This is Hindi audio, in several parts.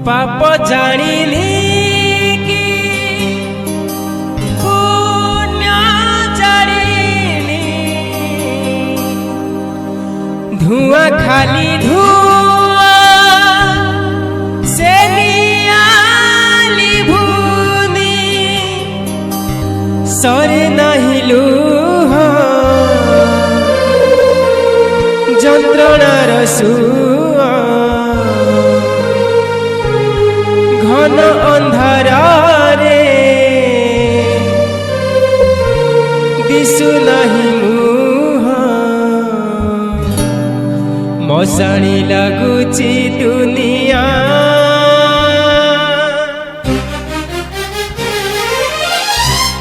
पाप जानिनी कि पुण्य जानिनी धुआं खाली धुआं से नियाली भूनी सरे नहीं लुह যন্ত্রণার সুয়া ঘন অন্ধারে দিশু নাহি মুহ মশাণী লাগুচি দুনিয়া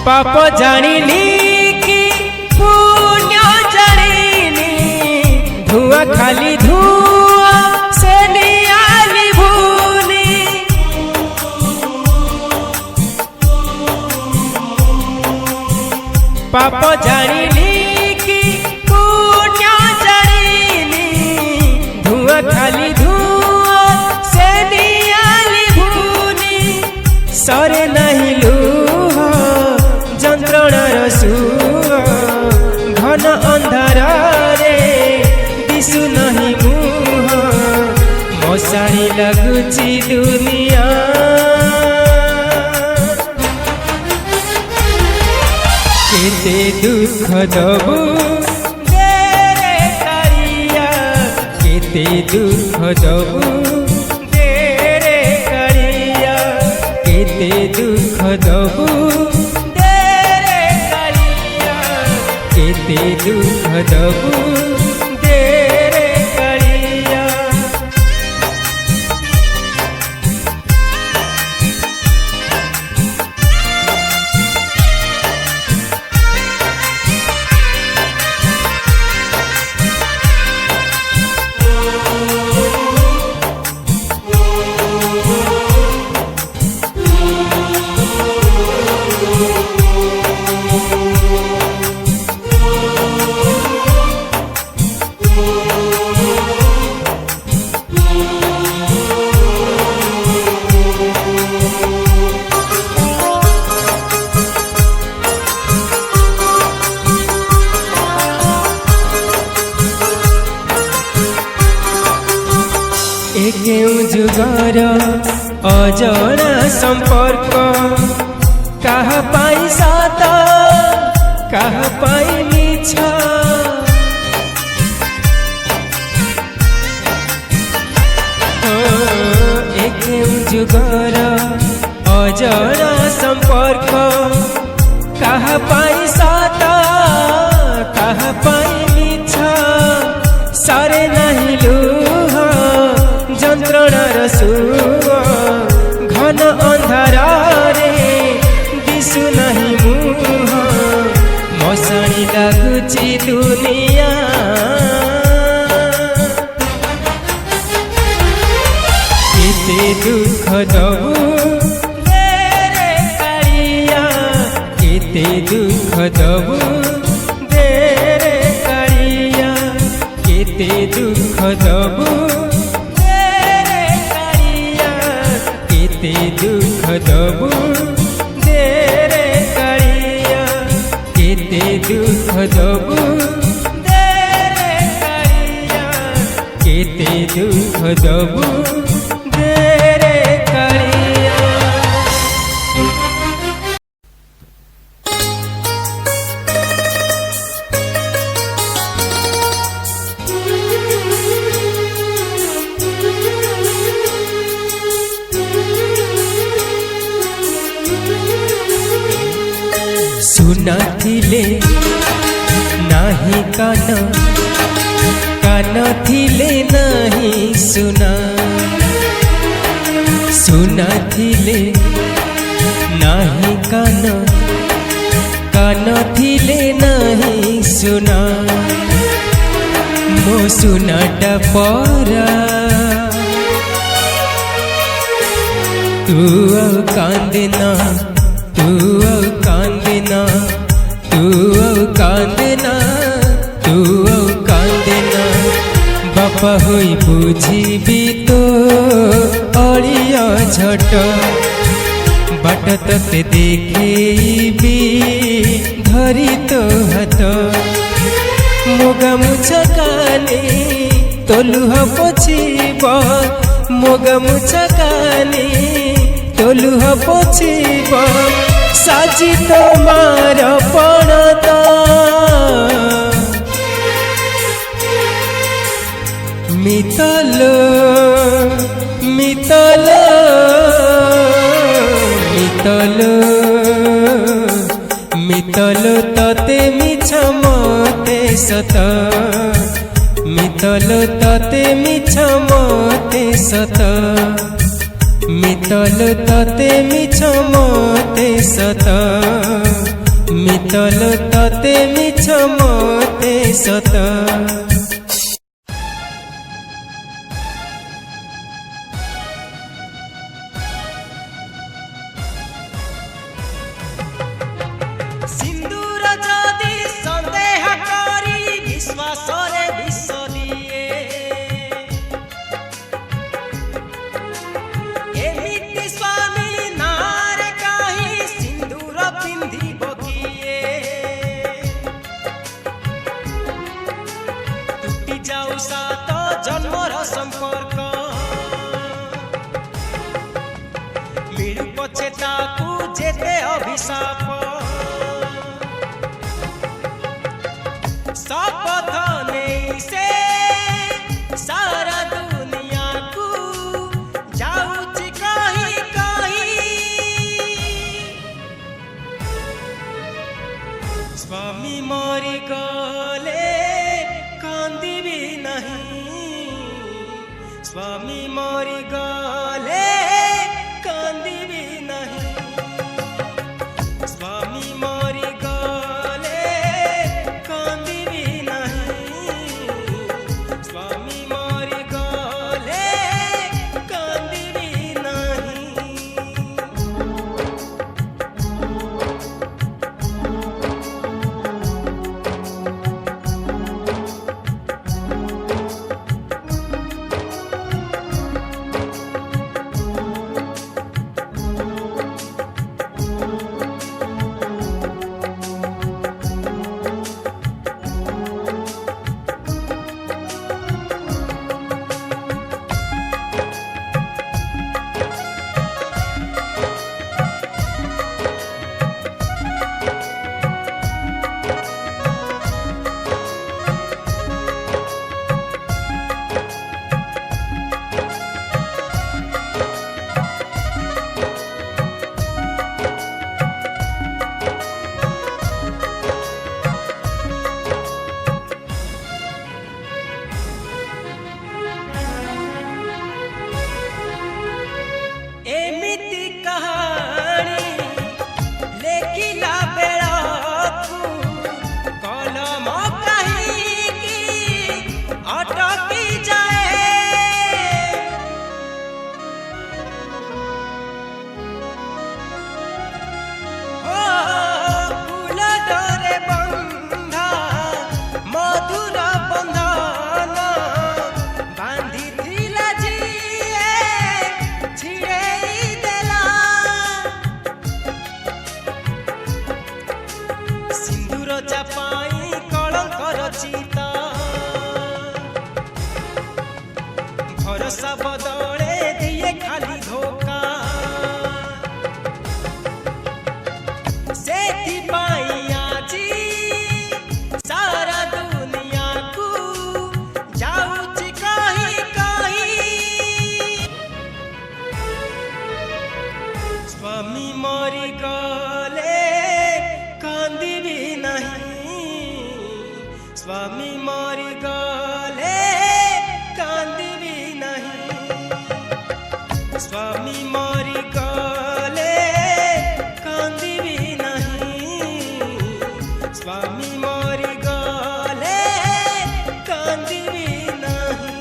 পাপ জানিনি কি পুণ্য জানিনি धुआं खाली धुआं से नियाली भूनी पाप जानिनी कि पुण्य जानिनी धुआं खाली धुआं से नियाली भूनी सरे नहीं लुह যন্ত্রণার সুয়া घन अंधारे दिशु नहीं मुह मशाणी लगुची दुनिया केते दुख दबु देरे कालिया केते दुख दबु देरे कालिया केते दुख दबु देरे कालिया केते दुख दबु केउ जुगर अजना संपर्क कहा पाई सत कहा पाई मिछ केउ जुगर अजना संपर्क कहा पाई सत कहा पाई मिछ सरे नहीं लुह যন্ত্রণার সুয়া ঘন অন্ধারে দিশু নাহি মুহ মশাণী লাগুচি দুনিয়া কেতে দুঃখ দবু দেরে কালিয়া কেতে দুঃখ দবু দেরে কালিয়া কেতে দুঃখ দবু केते दुख दबु देरे कालिया केते दुख दबु देरे कालिया केते दुख दबु देरे कालिया सुना थिले नाही कान कान थिले नाही सुना सुना थिले नाही कान कान थिले नाही सुना मो सुनाटा परा तू कांदना तू कांदना तू कांदना तू कांदना बापा होई बुझिबी तो भलिया झट बाट तते देखी धरी तो हाथ मोगा मुछा कानी तो लुह पोछिब मोगा मुछा कानी तो लुह पोछिब साजी तोमार पणत मितल मितल मितल मितल तते मिछ मते सत मितल तते मिछ मते सत मितल तते मिछ मते सत मितल तते मिछ मते सत सिंदूर जदि संदेह करी विश्वास रे विष दिए एमिति स्वामी नार कहीं सिंदूर पिंधिब किए टूटी जाऊ सात जन्मर संपर्क मिलू पछे ताकू जेते अभिशाप शपथ नहीं से सारा दुनिया को जाऊची कहीं कहीं स्वामी मरी गले कांदिबी नहीं स्वामी मरी गले कांदिबी नहीं स्वामी मरी गले कांदिबी नहीं स्वामी मरी गले कांदिबी नहीं एमिति कहानी लेखिला बेलकू कलम कहीं अटकी जाए ओ फूल डोरे बंधा मधुर बंधन बांधी थिला जिए छिड़ेई देला सिंदूर चापाई कलंक रचित भरोसा बदले दिए खाली धोखा सेथिपाई आजी सारा दुनिया को जाऊची कहीं कहीं स्वामी मरी गले कांदिबी नहीं स्वामी मरी गले कांदिबी नहीं स्वामी मरी गले कांदिबी नहीं स्वामी मरी गले कांदिबी नहीं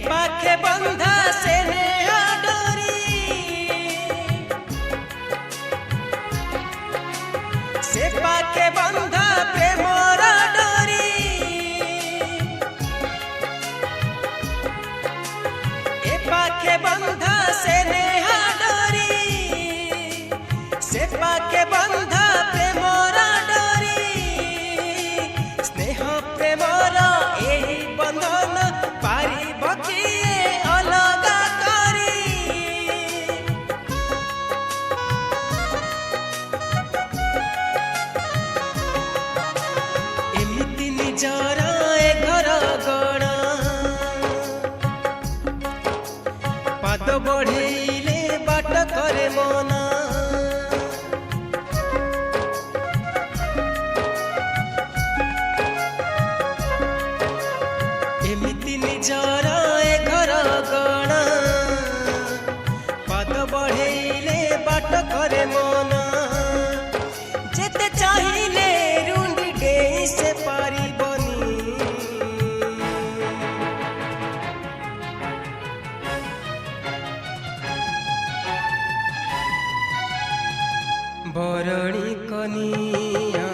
पाखे बंधा से डोरी से पाखे बंधा प्रेमर डोरी ए पाखे बंधा से डोरी से पाखे बंधा प्रेमर डोरी स्नेह प्रेमर एही बंधन पारिब किए अलगा करी एमिति निजर ए घर गण पाद बढ़ेले बाट करे मना एमिति निजर ए घर गण पाद बढ़ेले बाट करे मना जेते चाहिले रुंडी डेई से पारिबनी बरणी कनिया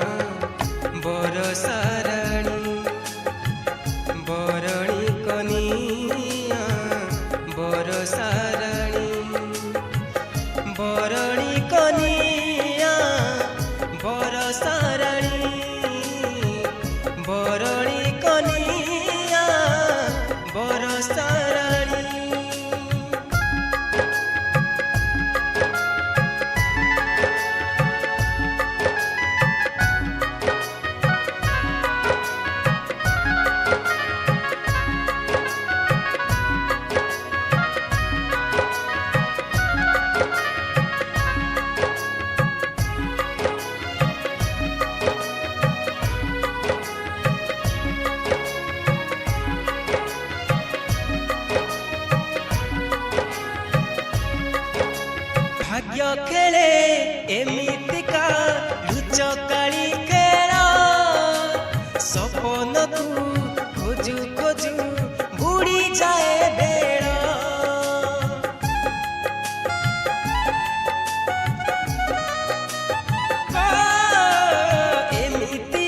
बरसारणी बरणी कनिया बरसारणी बरणी कनिया बरसारणी बरणी कनिया बरसारणी भाग्य खेले एमितिका लुचकाली खेल सपन को खोजु खोजु बुड़ी जाए बेड़ एमिति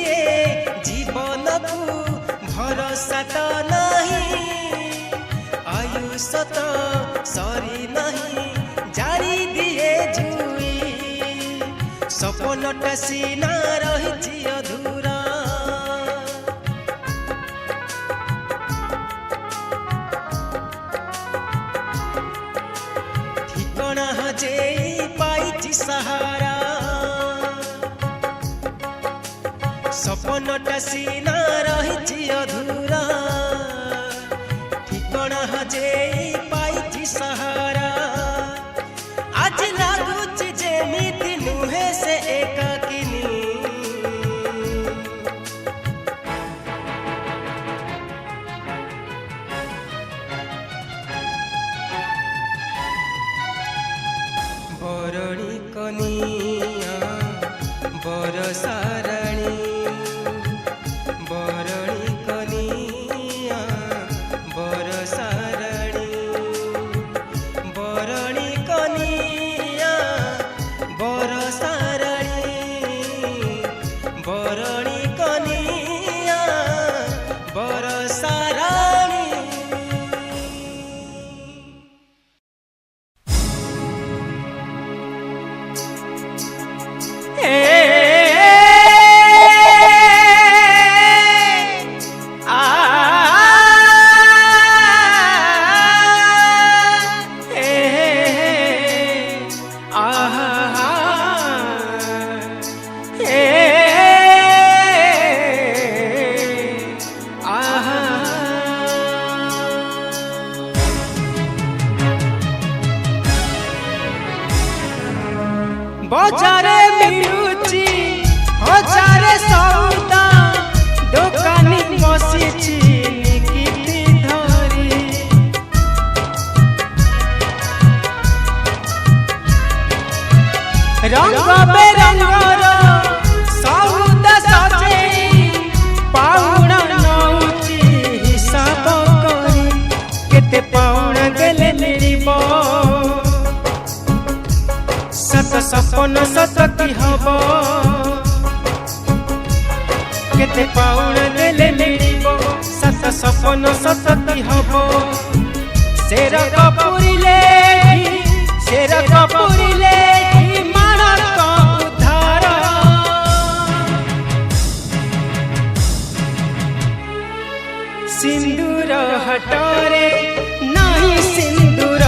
जीवन को भरोसा तो नहीं आयुष तो सरी नहीं जारी दिए जुई सपनटा सीना रही अधूरा ठिकाना हजेई पाई सहारा सपनटा सीना रही अधूरा ठिकाना हजेई पाई सहारा आज लागुच जेमिति नुहे से एकाकिनी बरणी कनिया बरसारणी बरणी कनिया बरसारणी बरणी कनिया बरसारणी बरणी कनिया बरसारणी बजारे मिलुची हजारे सौदा दोकानी बसिची निकिति धरी रंग बेरंगर सौदा सजेई पाउणा नौची हिसाब करी सत सपन सत की हब केते पाउण देले मिलिबो सत सपन सत की हब शेर कपुरिले मानव को उद्धार सिंदूर हटरे नहीं सिंदूर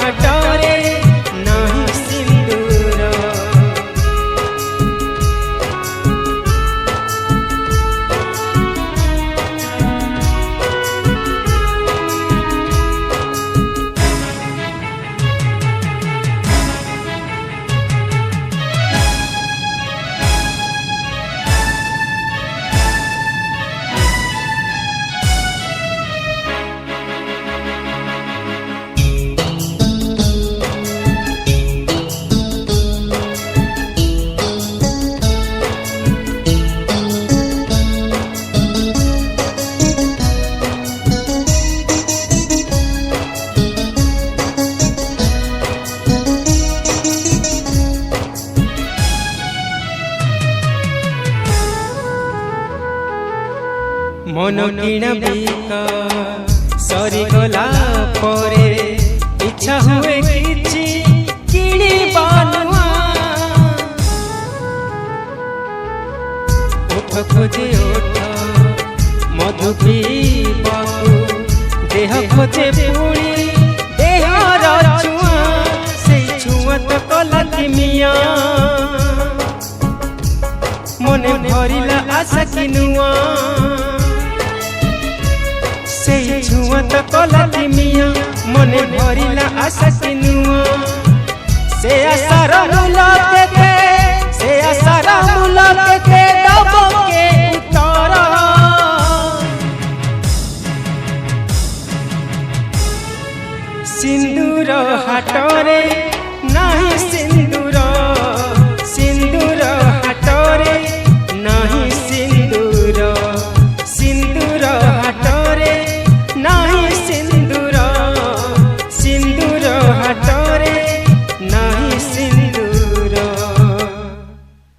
हटरे नहीं सिंदूर मन किण बिका सरी गला परे इच्छा हुए किछि किणिबा नुआ ओठ खोजे ओठ मधु पीबाकू देह खोजे पुणी देहर छुआ से छुआ तो कला किमिया मने भरिला आशा किनुआ से छुआ तो कला किमिया मने भरिला आशा किनुआ से आशार मूल के दब के उतर सिंदूर हाटरे